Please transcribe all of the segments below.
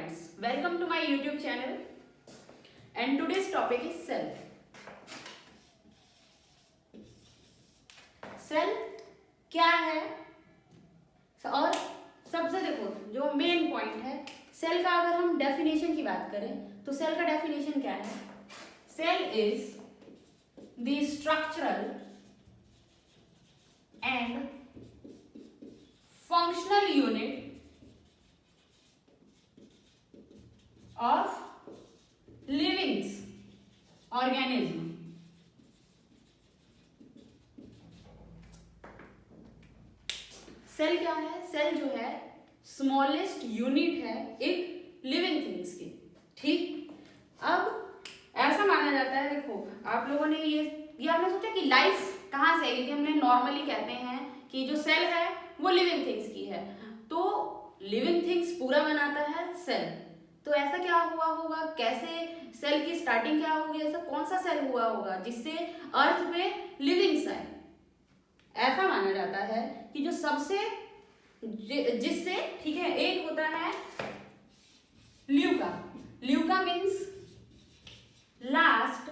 friends, welcome to my YouTube channel and today's topic is cell. Cell क्या है और सबसे देखो जो मेन पॉइंट है सेल का, अगर हम डेफिनेशन की बात करें तो सेल का डेफिनेशन क्या है? Cell is the structural and functional unit of living organism. Cell क्या है? सेल जो है स्मॉलेस्ट यूनिट है एक लिविंग थिंग्स की। ठीक, अब ऐसा माना जाता है, देखो आप लोगों ने ये आपने सोचा कि लाइफ कहाँ से है, क्योंकि हमने नॉर्मली कहते हैं कि जो सेल है वो लिविंग थिंग्स की है, तो लिविंग थिंग्स पूरा बनाता है सेल। तो ऐसा क्या हुआ होगा, कैसे सेल की स्टार्टिंग क्या होगी, ऐसा कौन सा सेल हुआ होगा जिससे अर्थ पे लिविंग्स आए? ऐसा माना जाता है कि जो सबसे जिससे, ठीक है, एक होता है Luca. Luca means last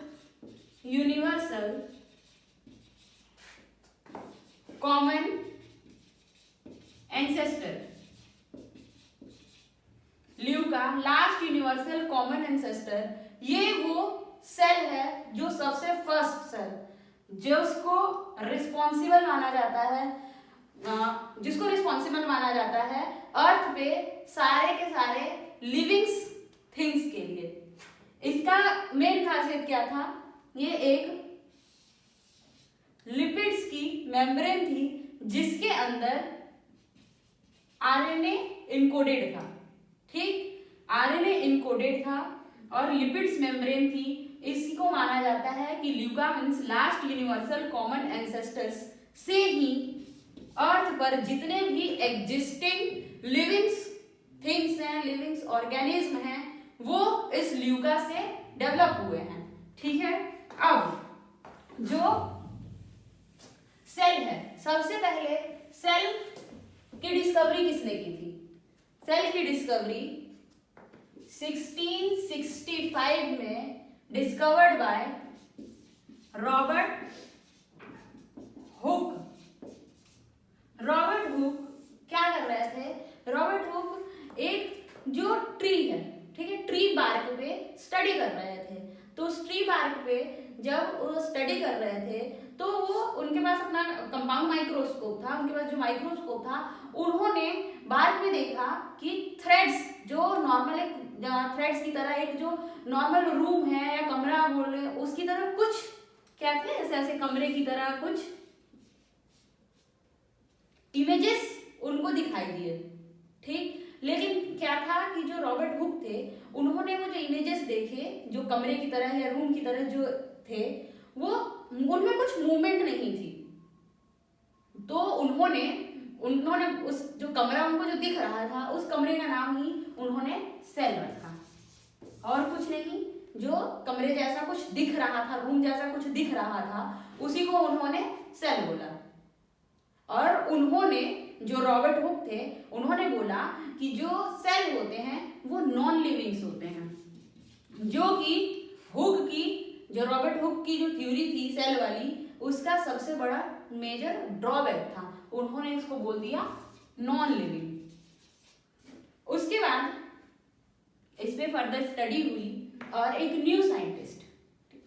universal common ancestor. Luca last universal common ancestor, ये वो सेल है जो सबसे फर्स्ट सेल, जिसको रिस्पॉन्सिबल माना जाता है, जिसको रिस्पॉन्सिबल माना जाता है अर्थ पे सारे के सारे लिविंग्स थिंग्स के लिए। इसका मेन खासियत क्या था? ये एक लिपिड्स की मेम्ब्रेन थी जिसके अंदर आरएनए इनकोडेड था। ठीक, आरएनए इनकोडेड था और लिपिड्स मेम्ब्रेन थी। इसी को माना जाता है कि Luca means last universal common ancestors से ही अर्थ पर जितने भी एग्जिस्टिंग लिविंग्स थिंग्स हैं, लिविंग्स ऑर्गेनिज्म हैं, वो इस ल्यूका से डेवलप हुए हैं। ठीक है, अब जो सेल है, सबसे पहले सेल की डिस्कवरी किसने की थी? सेल की डिस्कवरी 1665 में discovered by Robert Hooke. Robert Hooke क्या कर रहे थे? रॉबर्ट हुक एक जो ट्री है, ठीक है, ट्री बार्क पे स्टडी कर रहे थे। तो उस ट्री बार्क पे जब वो स्टडी कर रहे थे तो वो उनके पास अपना कंपाउंड माइक्रोस्कोप था। उनके पास जो माइक्रोस्कोप था, उन्होंने बार्क में देखा कि थ्रेड्स जो नॉर्मल एक थ्रेड्स की तरह, एक जो नॉर्मल रूम है या कमरा बोल रहे हैं उसकी तरह कुछ क्या थे, ऐसे ऐसे कमरे की तरह कुछ इमेजेस उनको दिखाई दिए। ठीक, लेकिन क्या था कि जो रॉबर्ट हुक थे उन्होंने वो जो इमेजेस देखे जो कमरे की तरह या रूम की तरह जो थे, वो उनमें कुछ मूवमेंट नहीं थी। तो उन्होंने उस जो कमरा उनको जो दिख रहा था उस कमरे का नाम ही उन्होंने सेल रखा, और कुछ नहीं। जो कमरे जैसा कुछ दिख रहा था, रूम जैसा कुछ दिख रहा था, उसी को उन्होंने सेल बोला। और उन्होंने, जो रॉबर्ट हुक थे, उन्होंने बोला कि जो सेल होते हैं वो नॉन लिविंग्स होते हैं, जो कि हुक की, जो रॉबर्ट हुक की जो थ्योरी थी सेल वाली, उसका सबसे बड़ा मेजर ड्रॉबैक था। उन्होंने इसको बोल दिया नॉन लिविंग। उसके बाद इस पे फर्दर स्टडी हुई और एक new scientist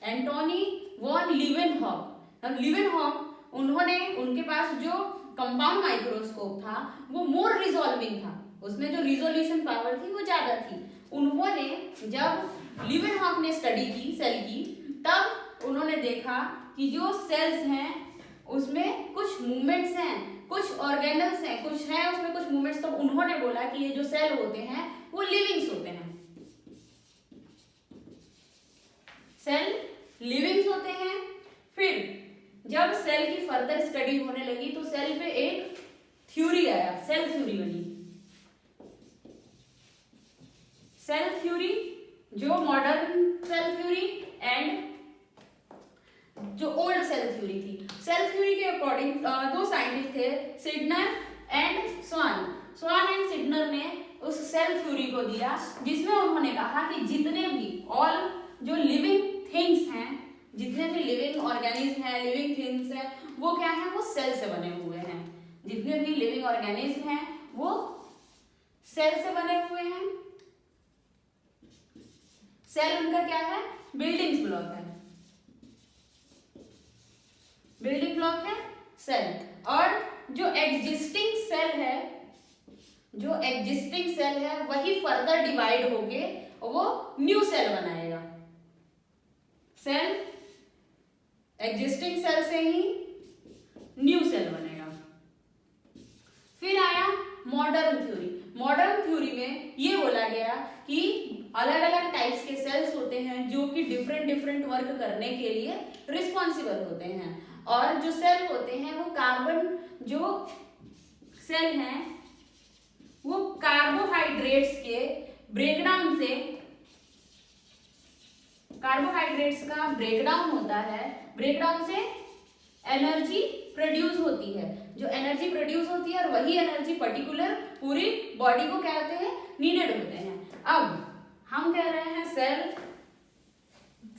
Antony von Leeuwenhoek. अब लीवेनहॉक, उन्होंने, उनके पास जो कंपाउंड माइक्रोस्कोप था वो मोर रिजॉल्विंग था, उसमें जो रिजोल्यूशन पावर थी वो ज्यादा थी। उन्होंने, जब लीवेनहॉक ने स्टडी की सेल की, तब उन्होंने देखा कि जो सेल्स हैं उसमें कुछ मूवमेंट्स हैं, कुछ ऑर्गेनल्स हैं, कुछ है उसमें कुछ मूवमेंट्स। तो उन्होंने बोला कि ये जो सेल होते हैं वो लिविंग्स होते हैं, सेल लिविंग्स होते हैं। फिर जब सेल की फर्दर स्टडी होने लगी तो सेल पे एक थ्योरी आया, सेल थ्योरी बनी। सेल थ्योरी, जो मॉडर्न सेल थ्योरी एंड जो ओल्ड सेल थ्योरी थी। सेल थ्योरी के अकॉर्डिंग दो साइंटिस्ट थे, सिडनर एंड स्वान। स्वान एंड सिडनर ने उस सेल थ्योरी को दिया, जिसमें उन्होंने कहा कि जितने भी ऑल जो लिविंग थिंग्स हैं, जितने भी लिविंग ऑर्गेनिज्म हैं, लिविंग थिंग्स हैं, वो क्या है, वो सेल से बने हुए हैं। जितने भी लिविंग ऑर्गेनिज्म हैं वो सेल से बने हुए हैं। सेल उनका क्या है, बिल्डिंग ब्लॉक है, बिल्डिंग ब्लॉक है सेल। और जो एग्जिस्टिंग सेल है, जो एग्जिस्टिंग सेल है वही फर्दर डिवाइड होके वो न्यू सेल बनाएगा। सेल एग्जिस्टिंग सेल से ही न्यू सेल बनेगा। फिर आया मॉडर्न थ्योरी। मॉडर्न थ्योरी में ये बोला गया कि अलग अलग टाइप्स के सेल्स होते हैं जो कि डिफरेंट डिफरेंट वर्क करने के लिए रिस्पॉन्सिबल होते हैं। और जो सेल होते हैं वो कार्बन, जो सेल हैं वो कार्बोहाइड्रेट्स के ब्रेकडाउन से, कार्बोहाइड्रेट्स का ब्रेकडाउन होता है, ब्रेकडाउन से एनर्जी प्रोड्यूस होती है। जो एनर्जी प्रोड्यूस होती है और वही एनर्जी पर्टिकुलर पूरी बॉडी को क्या होते हैं, नीडेड होते हैं। अब हम कह रहे हैं सेल,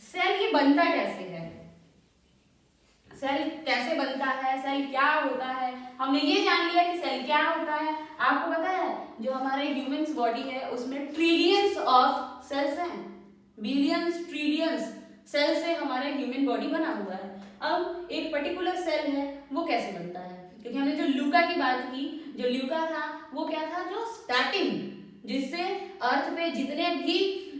सेल ये बनता कैसे है, सेल कैसे बनता है, सेल क्या होता है। हमने ये जान लिया कि सेल क्या होता है। आपको पता है जो हमारे ह्यूमंस बॉडी है उसमें ट्रिलियंस ऑफ सेल्स हैं, बिलियंस ट्रिलियंस सेल से हमारे ह्यूमन बॉडी बना हुआ है। अब एक पर्टिकुलर सेल है वो कैसे बनता है, क्योंकि हमने जो ल्यूका की बात की, जो ल्यूका था वो क्या था, जो स्टार्टिंग, जिससे अर्थ पे जितने भी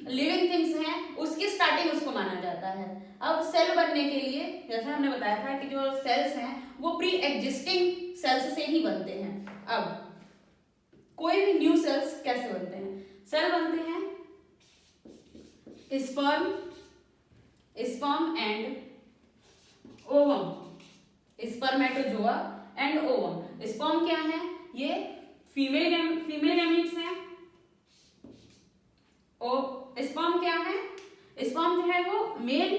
लिविंग थिंग्स हैं उसकी स्टार्टिंग उसको माना जाता है। अब सेल बनने के लिए जैसा हमने बताया था कि जो सेल्स हैं वो प्री एग्जिस्टिंग सेल्स से ही बनते हैं। अब कोई भी न्यू सेल्स कैसे बनते हैं, सेल बनते हैं sperm, sperm and ovum, spermatozoa and ovum. Sperm क्या है, ये फीमेल गैमीट्स हैं। स्पर्म क्या है, स्पर्म जो है वो मेल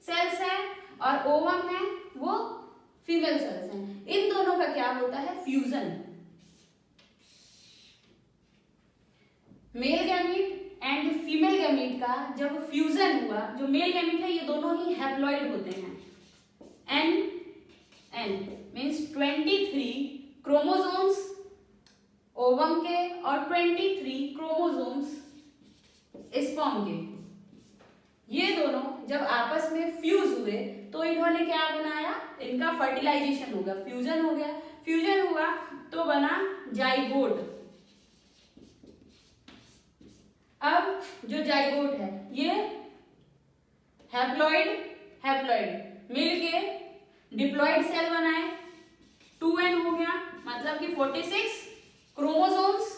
सेल्स है और ओवम है वो फीमेल सेल्स हैं। इन दोनों का क्या होता है, fusion. Male gamete and female gamete का जब फ्यूजन हुआ, जो मेल गैमीट है ये दोनों ही हैप्लॉइड होते हैं। एन मीन्स 23 क्रोमोसोम्स ओवम के और 23 क्रोमोसोम्स स्पर्म के। ये दोनों जब आपस में फ्यूज हुए तो इन्होंने क्या बनाया, इनका फर्टिलाइजेशन हो गया, फ्यूजन हो गया। फ्यूजन हुआ तो बना जाइगोट। अब जो जाइगोट है ये हैप्लॉइड मिलके डिप्लॉइड सेल बनाए, 2n हो गया, मतलब कि 46 क्रोमोसोम्स।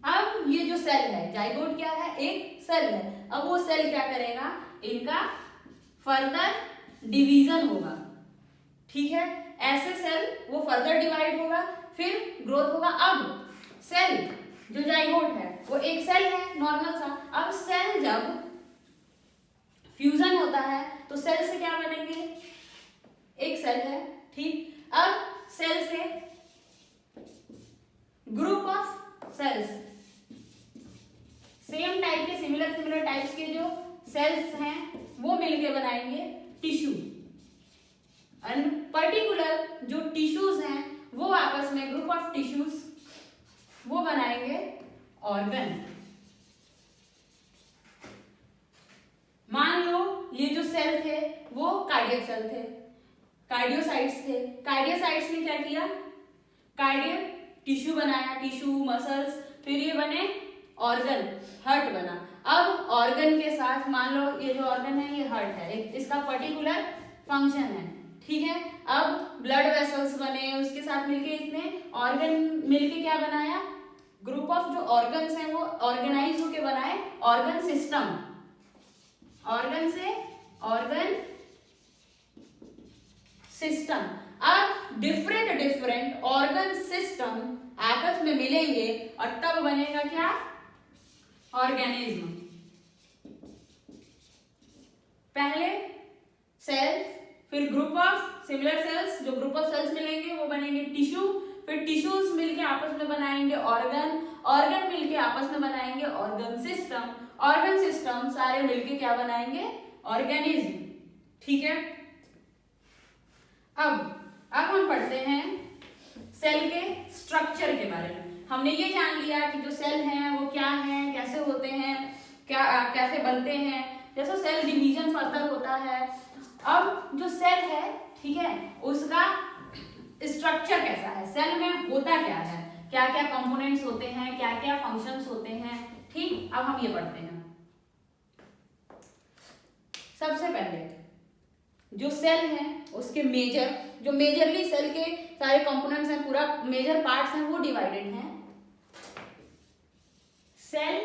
अब ये जो सेल है, जाइगोट क्या है, एक सेल है। अब वो सेल क्या करेगा, इनका फर्दर डिवीजन होगा, ठीक है। ऐसे सेल वो फर्दर डिवाइड होगा, फिर ग्रोथ होगा। अब सेल जो जाइगोट है वो एक सेल है नॉर्मल सा। अब सेल जब फ्यूजन होता है तो सेल से क्या बनेंगे, एक सेल है, ठीक। अब सेल से group of cells, same type के सिमिलर टाइप्स के जो सेल्स हैं वो मिलके बनाएंगे टिश्यू। एंड पर्टिकुलर जो टिश्यूज हैं वो आपस में ग्रुप ऑफ टिश्यूज वो बनाएंगे ऑर्गन। मान लो ये जो सेल थे वो कार्डियक सेल थे, कार्डियोसाइट्स थे। कार्डियोसाइट्स ने क्या किया, कार्डियक टिश्यू बनाया, टिश्यू मसल्स, फिर ये बने ऑर्गन, हार्ट बना। अब ऑर्गन के साथ मान लो ये जो ऑर्गन है ये हार्ट है, इसका पर्टिकुलर फंक्शन है, ठीक है। अब ब्लड वेसल्स बने, उसके साथ मिलके इसने ऑर्गन मिलके क्या बनाया, ग्रुप ऑफ जो ऑर्गन्स हैं वो ऑर्गेनाइज होके बनाए ऑर्गन सिस्टम। ऑर्गन से ऑर्गन सिस्टम। अब डिफरेंट ऑर्गन सिस्टम आपस में मिलेंगे और तब बनेगा क्या, ऑर्गेनिज्म। पहले सेल्स, फिर ग्रुप ऑफ सिमिलर सेल्स, जो ग्रुप ऑफ सेल्स मिलेंगे वो बनेंगे टिश्यू, फिर टिश्यूज मिलके आपस में बनाएंगे ऑर्गन, ऑर्गन मिलके आपस में बनाएंगे ऑर्गन सिस्टम, ऑर्गन सिस्टम सारे मिलके क्या बनाएंगे, ऑर्गेनिज्म। ठीक है, अब हम पढ़ते हैं सेल के स्ट्रक्चर के बारे में। हमने ये जान लिया कि जो सेल हैं वो क्या हैं, कैसे होते हैं, क्या कैसे बनते हैं, जैसे सेल डिवीजन फर्दर होता है। अब जो सेल है, ठीक है, उसका स्ट्रक्चर कैसा है, सेल में होता क्या है, क्या क्या कंपोनेंट्स होते हैं, क्या क्या फंक्शंस होते हैं। ठीक, अब हम ये पढ़ते हैं। सबसे पहले जो सेल है उसके जो मेजरली सेल के सारे कंपोनेंट्स हैं, पूरा मेजर पार्ट्स हैं, वो डिवाइडेड हैं सेल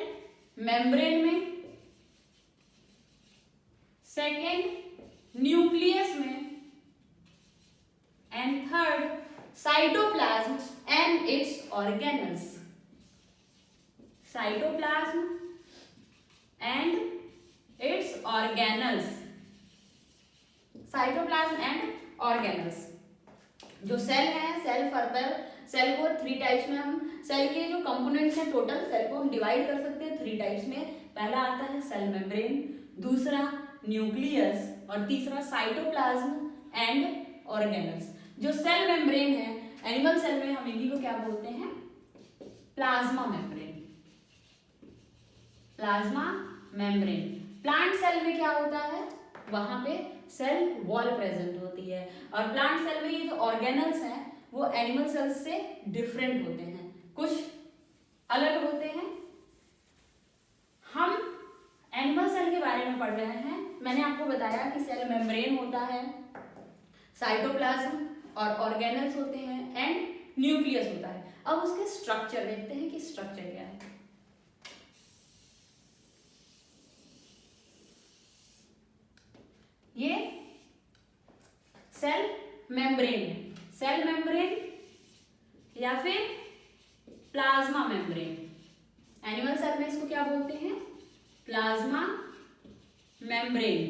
मेम्ब्रेन में, सेकेंड न्यूक्लियस में, and third cytoplasm and it's organelles. Cytoplasm and it's organelles, cytoplasm and organelles. जो सेल है, सेल को 3 टाइप्स में हम, सेल के जो कंपोनेंट्स हैं टोटल, सेल को हम डिवाइड कर सकते हैं 3 टाइप्स में। पहला आता है सेल मेम्ब्रेन, दूसरा न्यूक्लियस और तीसरा साइटोप्लाज्म एंड ऑर्गेनल्स। जो सेल मेम्ब्रेन है, एनिमल सेल में हम इन्हीं को क्या बोलते हैं, plasma membrane, plasma membrane. Plant cell में क्या होता है, वहां पे सेल वॉल प्रेजेंट होती है, और प्लांट सेल में ये जो ऑर्गेनल्स हैं वो एनिमल सेल्स से डिफरेंट होते हैं, कुछ अलग होते हैं। हम एनिमल सेल के बारे में पढ़ रहे हैं। मैंने आपको बताया कि सेल मेम्ब्रेन होता है, साइटोप्लाज्म और ऑर्गेनल्स होते हैं, एंड न्यूक्लियस होता है। अब उसके स्ट्रक्चर देखते हैं कि स्ट्रक्चर क्या है। ये सेल मेम्ब्रेन है, सेल मेम्ब्रेन या फिर प्लाज्मा मेम्ब्रेन। एनिमल सेल में इसको क्या बोलते हैं, प्लाज्मा मेम्ब्रेन।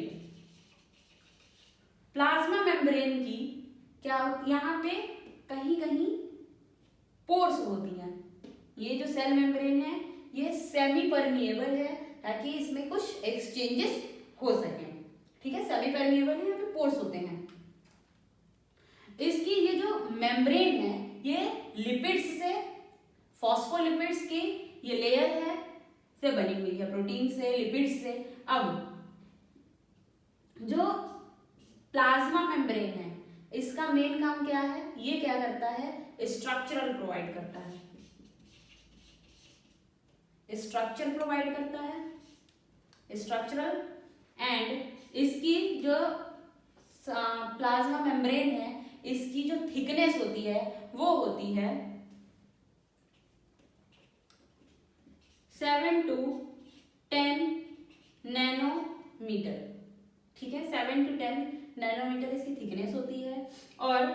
प्लाज्मा मेम्ब्रेन की क्या, यहाँ पे कहीं कहीं पोर्स होती हैं। ये जो सेल मेम्ब्रेन है ये सेमी परमिएबल है, ताकि इसमें कुछ एक्सचेंजेस हो सके। ठीक है, सेमी परमिएबल है, यहाँ पे पोर्स होते हैं। इसकी ये जो मेम्ब्रेन है ये लिपिड्स से, फॉस्फोलिपिड्स की ये लेयर है से बनी हुई है, प्रोटीन से, लिपिड्स से। अब जो प्लाज्मा मेम्ब्रेन है इसका मेन काम क्या है, ये क्या करता है, स्ट्रक्चरल प्रोवाइड करता है, स्ट्रक्चर प्रोवाइड करता है, स्ट्रक्चरल। एंड इसकी जो प्लाज्मा मेम्ब्रेन है इसकी जो थिकनेस होती है वो होती है 7 to 10 नैनोमीटर। ठीक है, 7 to 10 नैनोमीटर इसकी थिकनेस होती है। और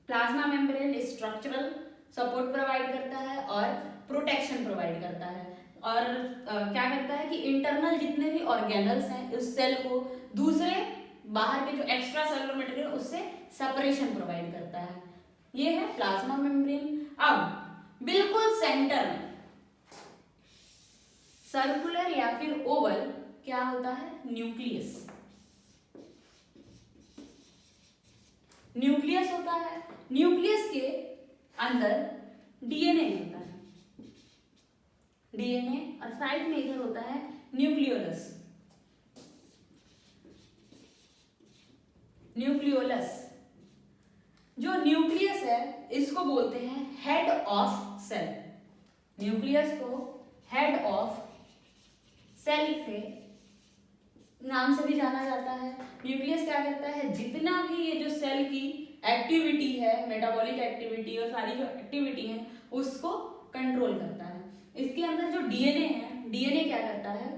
plasma membrane structural support provide करता है और प्रोटेक्शन प्रोवाइड करता है, और क्या करता है कि इंटरनल जितने भी ऑर्गेनल्स हैं उस सेल को दूसरे बाहर के जो एक्स्ट्रा सेलुलर मटेरियल उससे सेपरेशन प्रोवाइड करता है। ये है प्लाज्मा मेम्ब्रेन। अब बिल्कुल सेंटर में सर्कुलर या फिर ओवल क्या होता है, न्यूक्लियस। न्यूक्लियस होता है, न्यूक्लियस के अंदर डीएनए होता है, डीएनए, और साइड में इधर होता है न्यूक्लियोलस। न्यूक्लियोलस, जो न्यूक्लियस है इसको बोलते हैं हेड ऑफ सेल। न्यूक्लियस को हेड ऑफ सेल के नाम से भी जाना जाता है। न्यूक्लियस क्या करता है, जितना भी ये जो सेल की एक्टिविटी है, मेटाबॉलिक एक्टिविटी और सारी जो एक्टिविटी है उसको कंट्रोल करता है। इसके अंदर जो डीएनए है, डीएनए क्या करता है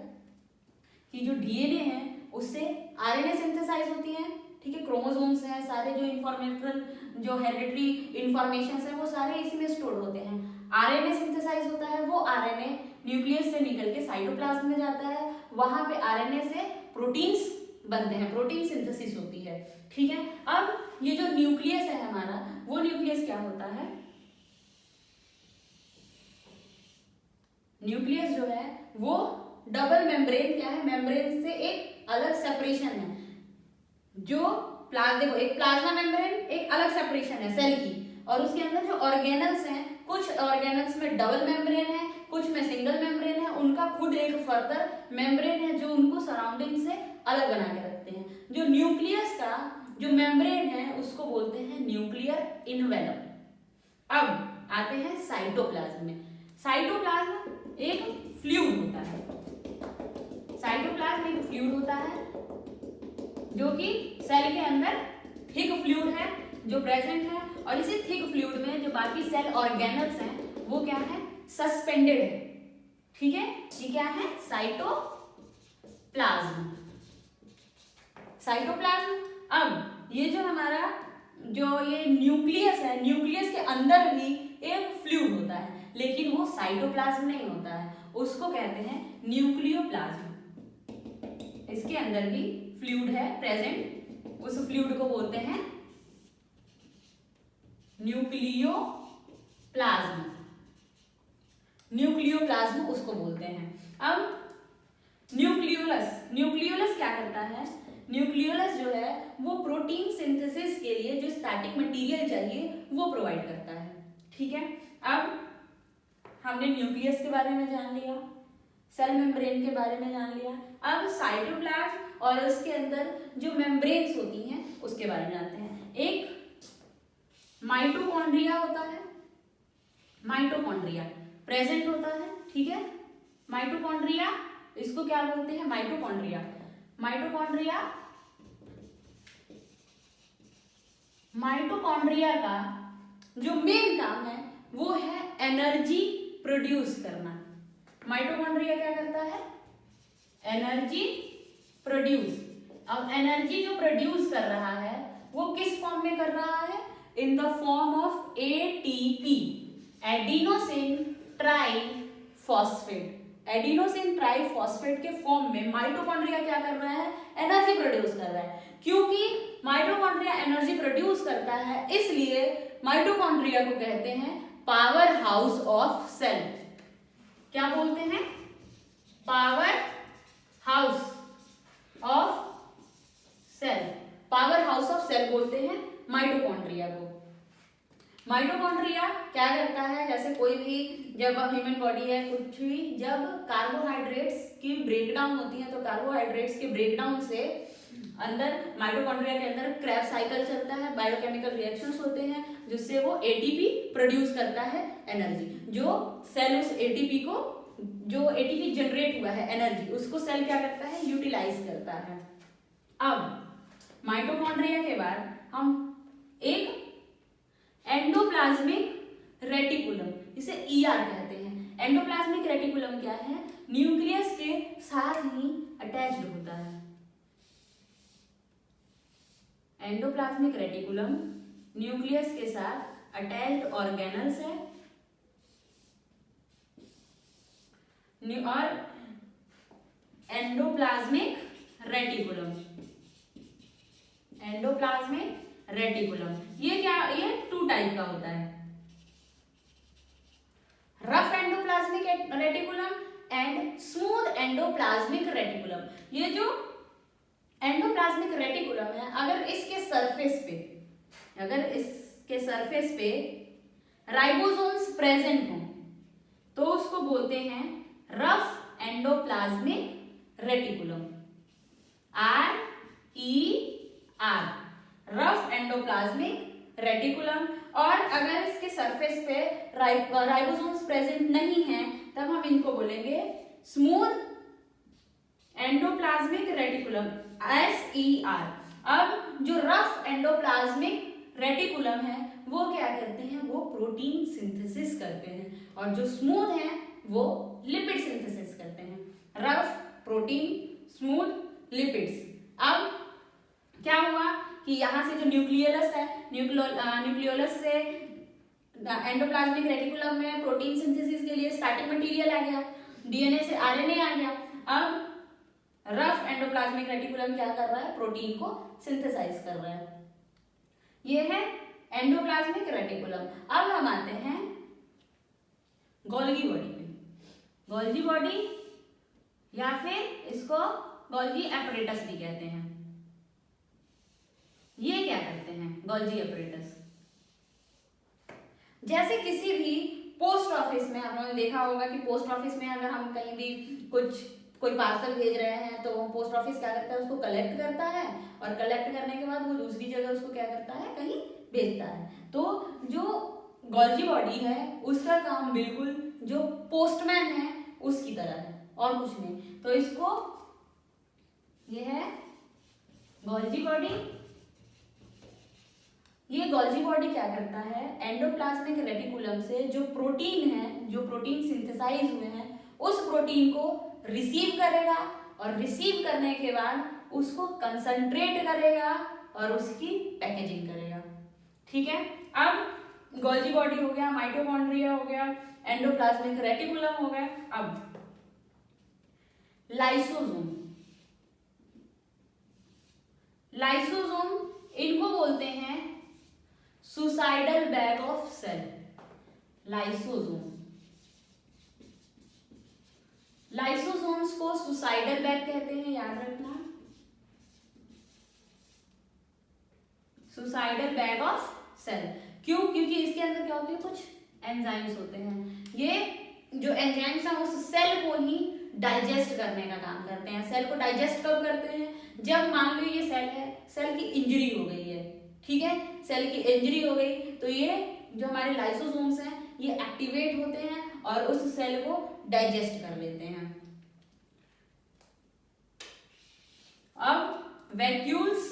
कि जो डीएनए है उससे आरएनए सिंथेसाइज होती है। ठीक है, क्रोमोसोम्स हैं, सारे जो इंफॉर्मेशन, जो हेरिडिटरी इंफॉर्मेशन है वो सारे इसमें स्टोर होते हैं। आरएनए सिंथेसाइज होता है, वो आरएनए न्यूक्लियस से निकल के साइटोप्लाज्म में जाता है, वहां पे आरएनए से प्रोटीन्स बनते हैं, प्रोटीन सिंथेसिस होती है। ठीक है, अब ये जो न्यूक्लियस है हमारा, वो न्यूक्लियस क्या होता है, न्यूक्लियस जो है वो डबल मेम्ब्रेन क्या है, मेम्ब्रेन से एक अलग सेपरेशन है। जो देखो एक प्लाज्मा मेम्ब्रेन एक अलग सेपरेशन है सेल की, और उसके अंदर जो ऑर्गेनल्स हैं, कुछ ऑर्गेनल्स में डबल मेम्ब्रेन है, कुछ में सिंगल मेम्ब्रेन है, उनका खुद एक फर्दर मेम्ब्रेन है जो उनको सराउंडिंग से अलग बना के रखते हैं। जो न्यूक्लियस का जो मेम्ब्रेन है उसको बोलते हैं न्यूक्लियर इनवेलप। अब आते हैं साइटोप्लाज्म में। साइटोप्लाज्म एक फ्लूइड होता है, साइटोप्लाज्म एक फ्लूइड होता है जो कि सेल के अंदर थिक फ्लूइड है जो प्रेजेंट है, और इसी थिक फ्लूइड में जो बाकी सेल ऑर्गेनल्स हैं वो क्या है, सस्पेंडेड है। ठीक है, ये क्या है, साइटोप्लाज्म। साइटोप्लाज्म। अब ये जो हमारा जो ये न्यूक्लियस है, न्यूक्लियस के अंदर भी एक फ्लूइड होता है, लेकिन वो साइटोप्लाज्म नहीं होता है, उसको कहते हैं न्यूक्लियोप्लाज्म। इसके अंदर भी फ्लूइड है प्रेजेंट, उस फ्लूइड को बोलते हैं न्यूक्लियोप्लाज्म। न्यूक्लियोप्लाज्म उसको बोलते हैं। अब न्यूक्लियोलस क्या करता है, न्यूक्लियोलस जो है वो प्रोटीन सिंथेसिस के लिए जो स्टैटिक मटेरियल चाहिए वो प्रोवाइड करता है। ठीक है, अब हमने न्यूक्लियस के बारे में जान लिया, सेल मेम्ब्रेन के बारे में जान लिया। अब साइटोप्लाज्म और उसके अंदर जो मेम्ब्रेन्स होती हैं उसके बारे में जानते हैं। एक माइटोकॉन्ड्रिया होता है, माइटोकॉन्ड्रिया प्रेजेंट होता है। ठीक है, माइटोकॉन्ड्रिया, इसको क्या बोलते हैं, माइटोकॉन्ड्रिया। माइटोकॉन्ड्रिया का जो मेन काम है वो है एनर्जी प्रोड्यूस करना। माइटोकॉन्ड्रिया क्या करता है, एनर्जी प्रोड्यूस। अब एनर्जी जो प्रोड्यूस कर रहा है वो किस फॉर्म में कर रहा है, in the form of ATP, adenosine triphosphate. Adenosine triphosphate के फॉर्म में माइटोकॉन्ड्रिया क्या कर रहा है, एनर्जी प्रोड्यूस कर रहा है। क्योंकि माइटोकॉन्ड्रिया एनर्जी प्रोड्यूस करता है इसलिए माइटोकॉन्ड्रिया को कहते हैं पावर हाउस ऑफ सेल। क्या बोलते हैं, power house of cell. Power house of cell बोलते हैं माइटोकॉन्ड्रिया को। माइटोकॉन्ड्रिया क्या करता है, जैसे कोई भी जब ह्यूमन बॉडी है कुछ भी, जब कार्बोहाइड्रेट्स की ब्रेकडाउन होती है तो कार्बोहाइड्रेट्स के ब्रेकडाउन से अंदर माइटोकॉन्ड्रिया के अंदर क्रैब साइकिल चलता है, बायोकेमिकल रिएक्शंस होते हैं जिससे वो एटीपी प्रोड्यूस करता है एनर्जी। जो सेल उस एटीपी को, जो एटीपी जनरेट हुआ है एनर्जी, उसको सेल क्या करता है, यूटिलाइज करता है। अब माइटोकॉन्ड्रिया के बाद हम एक एंडोप्लाज्मिक रेटिकुलम, इसे ईआर कहते हैं। एंडोप्लाज्मिक रेटिकुलम क्या है, न्यूक्लियस के साथ ही अटैच्ड होता है। एंडोप्लाज्मिक रेटिकुलम न्यूक्लियस के साथ अटैच्ड ऑर्गेनल्स है, और एंडोप्लाज्मिक रेटिकुलम, एंडोप्लाज्मिक रेटिकुलम ये क्या, ये टू टाइप का होता है, rough endoplasmic reticulum and smooth endoplasmic reticulum. ये जो एंडोप्लाज्मिक रेटिकुलम है, अगर इसके सरफेस पे राइबोसोम्स प्रेजेंट हो तो उसको बोलते हैं rough endoplasmic reticulum, RER, rough endoplasmic reticulum. और अगर इसके सरफेस पे राइबोसोम्स प्रेजेंट नहीं है तब हम इनको बोलेंगे स्मूथ एंडोप्लाज्मिक रेटिकुलम, SER। अब जो रफ एंडोप्लाज्मिक रेटिकुलम है वो क्या करते हैं, वो प्रोटीन सिंथेसिस करते हैं, और जो स्मूथ है वो लिपिड सिंथेसिस करते हैं। Rough protein, smooth lipids. अब क्या हुआ कि यहाँ से जो न्यूक्लियोलस है, न्यूक्लियोलस से एंडोप्लाज्मिक रेटिकुलम में प्रोटीन सिंथेसिस के लिए स्टैटिक मटेरियल आ गया, डीएनए से आरएनए आ गया। अब रफ एंडोप्लाज्मिक रेटिकुलम क्या कर रहा है, प्रोटीन को सिंथेसाइज कर रहा है। ये है एंडोप्लाज्मिक रेटिकुलम। अब हम आते हैं गोल्गी बॉडी पे। गोल्गी बॉडी या फिर इसको गोल्गी एपरेटस भी कहते हैं। ये क्या करते हैं गोल्गी एपरेटस? जैसे किसी भी पोस्ट ऑफिस में आप लोगों ने देखा होगा कि पोस्ट ऑफिस में अगर हम कहीं भी कोई पार्सल भेज रहे हैं तो पोस्ट ऑफिस क्या करता है, उसको कलेक्ट करता है और कलेक्ट करने के बाद वो दूसरी जगह उसको क्या करता है, कहीं भेजता है। तो जो गोल्गी बॉडी है उसका काम बिल्कुल जो पोस्टमैन है उसकी तरह है और कुछ नहीं। तो इसको ये है गोल्गी बॉडी। ये गोल्गी बॉडी क्या करता है, एंडोप्लाज्मिक रेटिकुलम से जो प्रोटीन है, जो प्रोटीन सिंथेसाइज हुए हैं उस प्रोटीन को रिसीव करेगा और रिसीव करने के बाद उसको कंसंट्रेट करेगा और उसकी पैकेजिंग करेगा। ठीक है, अब गोल्गी बॉडी हो गया, माइटोकॉन्ड्रिया हो गया, एंडोप्लाज्मिक रेटिकुलम हो गया। अब लाइसोसोम। लाइसोसोम इनको बोलते हैं suicidal bag of cell. Lysosome, lysosomes को सुसाइडल बैग कहते हैं, याद रखना, सुसाइडल बैग ऑफ सेल। क्यों? क्योंकि इसके अंदर क्या होती है, कुछ एंजाइम्स होते हैं। ये जो एंजाइम्स हैं उस सेल को ही डाइजेस्ट करने का काम करते हैं। सेल को डाइजेस्ट कब करते हैं, जब मान लो ये सेल है, सेल की इंजरी हो गई है, ठीक है, सेल की इंजरी हो गई तो ये जो हमारे लाइसोसोम्स हैं ये एक्टिवेट होते हैं और उस सेल को डाइजेस्ट कर लेते हैं। अब वैक्यूल्स,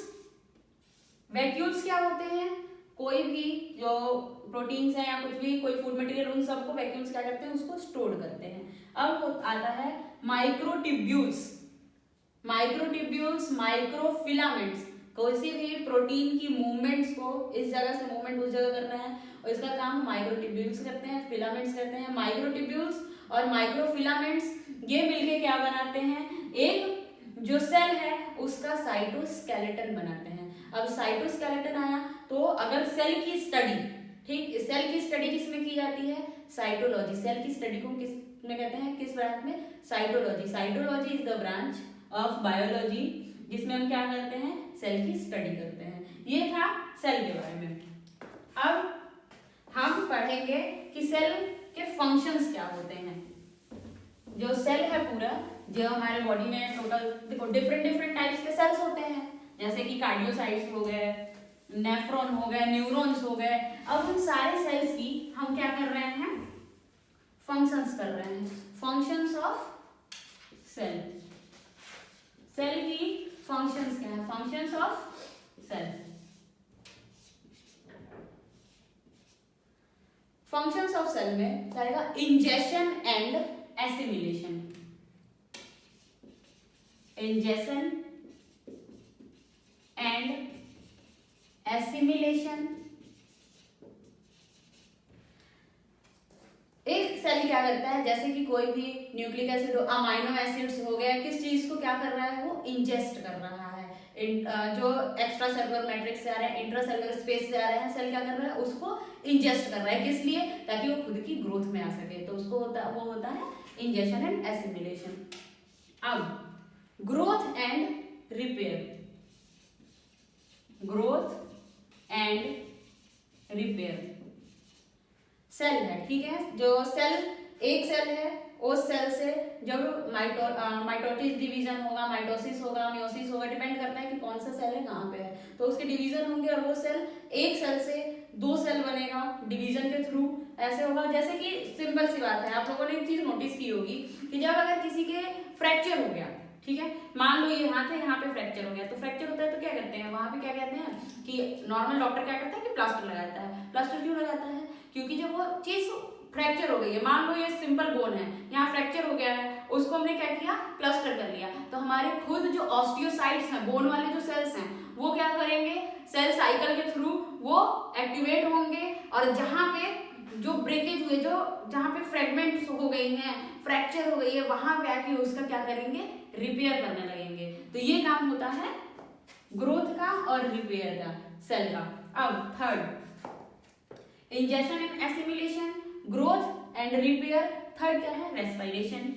वैक्यूल्स क्या होते हैं, कोई भी जो प्रोटीन्स हैं या कुछ भी कोई फूड मटेरियल उन सबको वैक्यूल्स क्या करते हैं, उसको स्टोर करते हैं। अब आता है माइक्रोट्यूब्यूल्स। माइक्रोट्यूब्यूल्स, माइक्रोफिलामेंट्स, किसी भी प्रोटीन की मूवमेंट्स को इस जगह से मूवमेंट उस जगह करना है और इसका काम माइक्रोट्यूब्यूल्स करते हैं, फिलामेंट्स करते हैं। माइक्रोट्यूब्यूल्स और माइक्रोफिलामेंट्स ये मिलके क्या बनाते हैं, एक जो सेल है उसका साइटोस्केलेटन बनाते हैं। अब साइटोस्केलेटन आया तो अगर सेल की स्टडी, ठीक, सेल की स्टडी किसमें की जाती है, साइटोलॉजी। सेल की स्टडी को किस में कहते हैं, किस ब्रांच में, cytology. Cytology is the branch of biology जिसमें हम क्या करते हैं, सेल की स्टडी करते हैं। ये था सेल के बारे में। अब हम पढ़ेंगे कि सेल के फंक्शंस क्या होते हैं। जो सेल है पूरा, जो हमारे बॉडी में टोटल देखो डिफरेंट टाइप्स के सेल्स होते हैं, जैसे कि कार्डियोसाइट्स हो गए, नेफ्रॉन हो गए, न्यूरॉन्स हो गए। अब उन सारे सेल्स की हम क्या कर रहे हैं, फंक्शंस कर रहे हैं। फंक्शंस ऑफ सेल, सेल की फंक्शंस क्या है, functions of cell. Functions of cell में आएगा ingestion and assimilation. Ingestion and assimilation. एक सेल क्या करता है, जैसे कि कोई भी न्यूक्लिक एसिड, अमाइनो एसिड्स हो गया, किस चीज को क्या कर रहा है, वो इंजेस्ट कर रहा है। जो एक्स्ट्रा सेलुलर मैट्रिक्स से आ रहे हैं, इंट्रा सेलुलर स्पेस से आ रहे हैं, सेल क्या कर रहा है, उसको इंजेस्ट कर रहा है। किस लिए, ताकि वो खुद की ग्रोथ में आ सके। तो उसको वो होता है इंजेशन एंड एसिमिलेशन। अब growth and repair, growth and repair. Cell है, ठीक है, जो सेल, एक सेल है, उस सेल से जब माइटोटिस डिवीजन होगा, माइटोसिस होगा, मियोसिस होगा, डिपेंड करता है कि कौन सा सेल है, कहाँ पे है, तो उसके डिवीजन होंगे और वो सेल, एक सेल से दो सेल बनेगा डिवीजन के थ्रू। ऐसे होगा, जैसे कि सिंपल सी बात है, आप लोगों ने एक चीज नोटिस की होगी कि जब अगर किसी के फ्रैक्चर हो गया, ठीक है, मान लो ये हाथ है, यहाँ पे फ्रैक्चर हो गया, तो फ्रैक्चर होता है तो क्या करते हैं, वहां पे क्या कहते हैं कि नॉर्मल डॉक्टर क्या करता है कि प्लास्टर लगाता है। प्लास्टर क्यों लगाता है, क्योंकि जब वो चीज फ्रैक्चर हो गई है, मान लो ये सिंपल बोन है, यहाँ फ्रैक्चर हो गया है, उसको हमने क्या किया, प्लास्टर कर लिया, तो हमारे खुद जो ऑस्टियोसाइट्स हैं, बोन वाले जो सेल्स हैं, वो क्या करेंगे, सेल साइकिल के थ्रू वो एक्टिवेट होंगे और जहां पे जो ब्रेकेज हुए, जो जहां पे फ्रेगमेंट्स हो गई हैं, फ्रैक्चर हो गई है, वहां पे आके उसका क्या करेंगे, रिपेयर करने लगेंगे। तो ये काम होता है ग्रोथ का और रिपेयर का, सेल का। अब third, injection and assimilation, growth and repair, third क्या है, रेस्पिरेशन।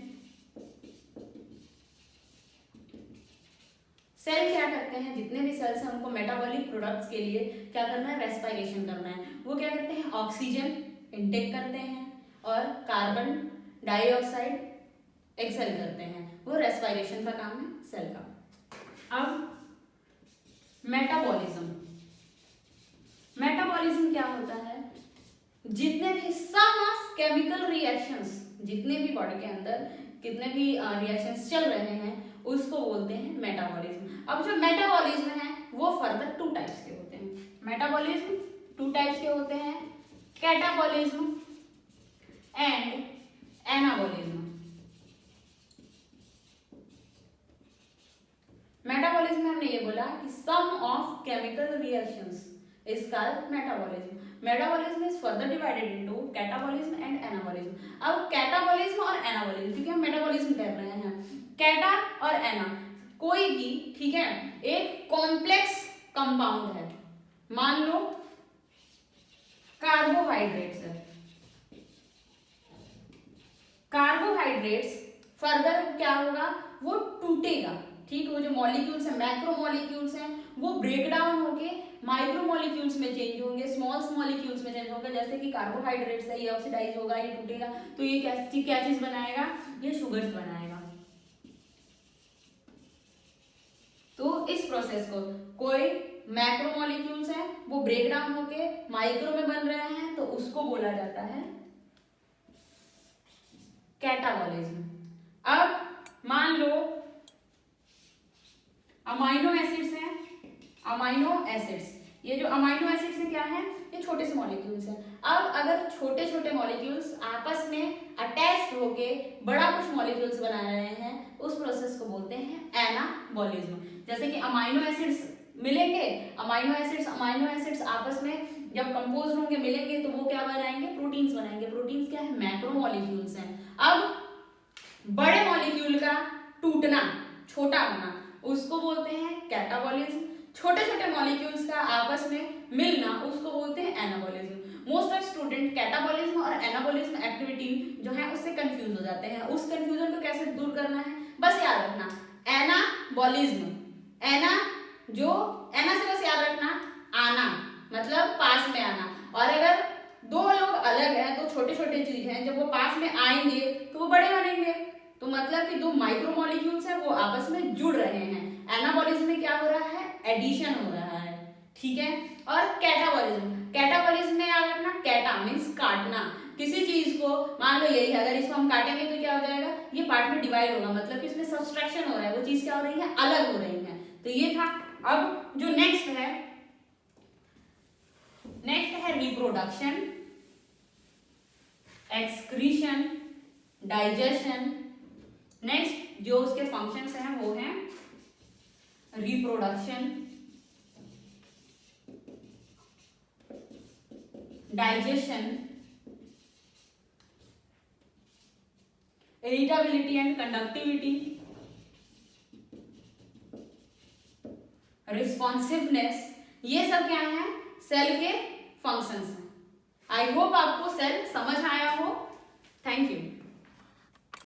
सेल क्या करते हैं, जितने भी सेल्स हैं उनको मेटाबॉलिक प्रोडक्ट्स के लिए क्या करना है, रेस्पिरेशन करना है। वो क्या करते हैं, ऑक्सीजन इनटेक करते हैं और कार्बन डाइऑक्साइड एक्सहेल करते हैं। वो रेस्पिरेशन का काम है सेल का। अब मेटाबॉलिज्म, मेटाबॉलिज्म क्या होता है, जितने भी सम ऑफ केमिकल रिएक्शंस, जितने भी बॉडी के अंदर कितने भी रिएक्शंस चल रहे हैं उसको बोलते हैं मेटाबॉलिज्म। अब जो मेटाबॉलिज्म है वो फर्दर टू टाइप्स के होते हैं। मेटाबॉलिज्म टू टाइप्स के होते हैं, कैटाबॉलिज्म एंड एनाबॉलिज्म। मेटाबॉलिज्म में हमने ये बोला कि some of chemical reactions is called metabolism. Metabolism is further divided into catabolism and anabolism. अब कैटाबॉलिज्म और एनाबॉलिज्म, क्योंकि हम मेटाबॉलिज्म कर रहे हैं, कैटा और एना, कोई भी, ठीक है, एक कॉम्प्लेक्स कंपाउंड है, मान लो कार्बोहाइड्रेट्स है, कार्बोहाइड्रेट्स फर्दर क्या होगा, वो टूटेगा, ठीक, वो जो मॉलिक्यूल्स हैं, मैक्रो मॉलिक्यूल्स हैं, वो ब्रेक डाउन होके माइक्रो मॉलिक्यूल्स में चेंज होंगे, स्मॉल मॉलिक्यूल्स में चेंज होंगे। जैसे कि कार्बोहाइड्रेट्स है, ये ऑक्सीडाइज होगा, ये टूटेगा, तो ये क्या चीज बनाएगा, ये शुगर्स बनाएगा। तो इस प्रोसेस को, कोई मैक्रो मॉलिक्यूल्स हैं वो ब्रेक डाउन होके माइक्रो में बन रहे हैं, तो उसको बोला जाता है कैटाबॉलिज्म। अब मान लो अमाइनो एसिड्स हैं, अमाइनो एसिड्स, ये जो अमाइनो एसिड्स हैं क्या है, ये छोटे से मॉलिक्यूल्स हैं। अब अगर छोटे छोटे मॉलिक्यूल्स आपस में अटैच्ड होके बड़ा कुछ मॉलिक्यूल्स बना रहे हैं, उस प्रोसेस को बोलते हैं एनाबॉलिज्म। जैसे कि अमाइनो एसिड्स मिलेंगे, अमाइनो एसिड्स आपस में जब कंपोज होंगे, मिलेंगे, तो वो क्या बनाएंगे, प्रोटीन्स बनाएंगे। प्रोटीन्स क्या है, मैक्रो मॉलिक्यूल्स हैं। अब बड़े मॉलिक्यूल का टूटना, छोटा होना, उसको बोलते हैं कैटाबॉलिज्म। छोटे छोटे मॉलिक्यूल्स का आपस में मिलना, उसको बोलते हैं anabolism. Most of student catabolism और एनाबॉलिज्म एक्टिविटी जो है उससे कंफ्यूज हो जाते हैं। उस कंफ्यूजन को कैसे दूर करना है, बस याद रखना एनाबॉलिज्म, एना से बस याद रखना, आना मतलब पास में आना, और अगर दो लोग अलग हैं तो छोटे छोटे चीज हैं, जब वो पास में आएंगे तो वो बड़े बनेंगे, तो मतलब कि दो माइक्रो मॉलिक्यूल्स हैं वो आपस में जुड़ रहे हैं। एनाबॉलिज्म में क्या हो रहा है, एडिशन हो रहा है, ठीक है। और कैटाबॉलिज्म में याद रखना, कैटा मीन्स काटना, किसी चीज को, मान लो यही है, अगर इसको हम काटेंगे तो क्या हो जाएगा, ये पार्ट में डिवाइड होगा, मतलब कि इसमें सब्सट्रैक्शन हो रहा है, वो चीज क्या हो रही है, अलग हो रही है। तो ये था। अब जो नेक्स्ट है रिप्रोडक्शन, एक्सक्रीशन, डाइजेशन। नेक्स्ट जो उसके फंक्शंस हैं वो हैं reproduction, digestion, irritability and conductivity, responsiveness. ये सब क्या है, सेल के फंक्शंस हैं। आई होप आपको सेल समझ आया हो। Thank you.